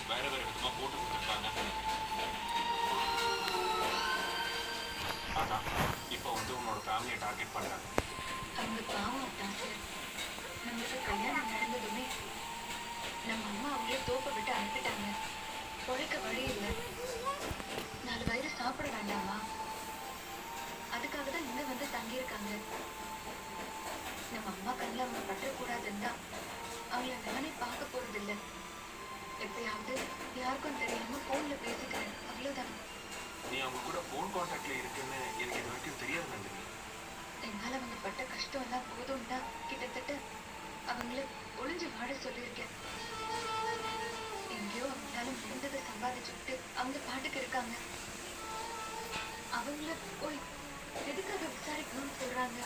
வேற வேற விதமா போட்டு கொடுத்துருக்காங்க. அதான் இப்போ வந்து உன்னோட ஃபேமிலியை டார்கெட் பண்றாங்க. அவங்க பாவம் தான் சார். நம்மளுக்கு கல்யாணம் நடந்ததுமே நம்ம அம்மா அவங்களே தோப்பை விட்டு அனுப்பிட்டாங்க. பொழைக்க வழி இல்லை. 4 வயிறு சாப்பிட வேண்டாமா? அதுக்காக தான் இங்க வந்து தங்கியிருக்காங்க. நம்ம அம்மா கண்ணில் அவங்க பற்றக்கூடாதுன்னு தான் அவங்கள நானே பார்க்க போறது இல்லை. எப்பயாவது யாருக்கும் தெரியாம போன்ல பேசிக்கிறேன், அவ்வளவுதான். நீ அவங்க கூட ஃபோன் கான்டாக்ட்ல இருக்குன்னு எனக்கு இது வரைக்கும் தெரியாது நந்தினி. என்னால அவங்க பட்ட கஷ்டம் எல்லாம் போதும் தான் கிட்டத்தட்ட அவங்கள ஒளிஞ்சு வாட சொல்லியிருக்கேன். எங்கேயோ அவங்களால முடிந்ததை சம்பாதிச்சுட்டு அவங்க பாட்டுக்கு இருக்காங்க. அவங்கள போய் எதுக்காக விசாரிக்கணும்னு சொல்றாங்க?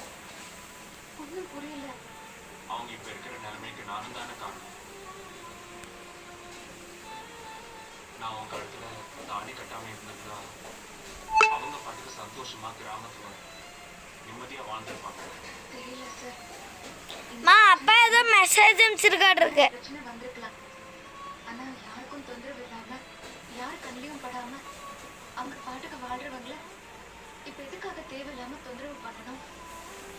ஒன்றும் புரியல. அவங்க இப்ப இருக்கிற நிலைமைக்கு நானும் தானே காரணம். நான் அவங்க கழுத்துல தாலி கட்டாம இருந்திருந்தா அவங்க பாட்டுக்கு சந்தோஷமா கிராமத்துல நிம்மதியா வாழ்ந்துருப்பாங்க. தெரியல சார். மா அப்பா ஏதோ மெசேஜ் அனுப்பிச்சிருக்காடு இருக்கு. பிரச்சனை வந்திருக்கலாம். ஆனா யாருக்கும் தொந்தரவு இல்லாம யார் கண்ணிலையும் படாம அவங்க பாட்டுக்கு வாழ்றவங்கள இப்ப எதுக்காக தேவையில்லாம தொந்தரவு பண்ணணும்?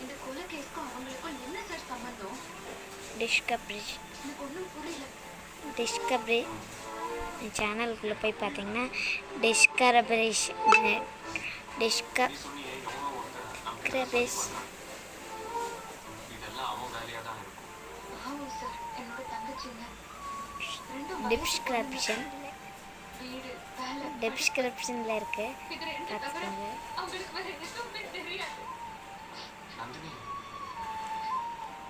இந்த கொலை கேஸ்க்கும் அவங்களுக்கும் என்ன சார் சம்பந்தம்? டிஸ்கவரி எனக்கு ஒன்றும் புரியல. டிஸ்கவரி சேனலுக்குள்ளே போய் பார்த்தீங்கன்னா டிஸ்கவரிஸ் நீ சொன்னியே எவனோ ஒருத்தன் நம்ம டிஸ்கவரிஸ் இதெல்லாம் அவன் வேலையா தான் இருக்கும். பாவம் சார், என்னோட தங்கச்சிங்க ரெண்டும் டிஸ்கிரிப்ஷன் வீடு வேலை டிஸ்கிரிப்ஷனில் இருக்கு, இது ரெண்டு தவிர பார்த்துக்கோங்க. அவங்களுக்கு வேற எதுவுமே தெரியாது. நந்தினி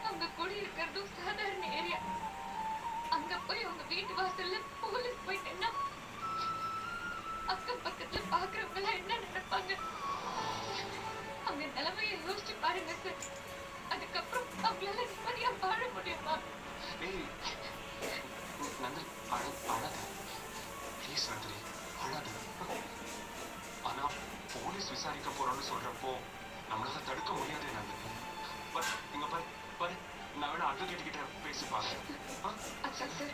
அவங்க குடி இருக்கிறதும் சாதாரண ஏரியா. அங்க போய் அவங்க வீட்டு வாசல்ல போலீஸ் போயிட்டேன்னா அக்கம் பக்கத்துல பாக்குறவங்க எல்லாம் என்ன நினைப்பாங்க? அவங்க நிலைமையை யோசிச்சு பாருங்க சார். அதுக்கப்புறம் அவங்களால நிம்மதியா வாழ முடியுமா? ஏய் நந்தினி அழாத ப்ளீஸ் நந்தினி அழாத. ஆனா போலீஸ் விசாரிக்க போறோம்னு சொல்றப்போ நம்மளால தடுக்க முடியாது நந்தினி. பட் இங்க பாரு பாரு, நான் வேணா அட்வொகேட் கிட்ட பேசி பாக்குறேன். அச்சா சார்,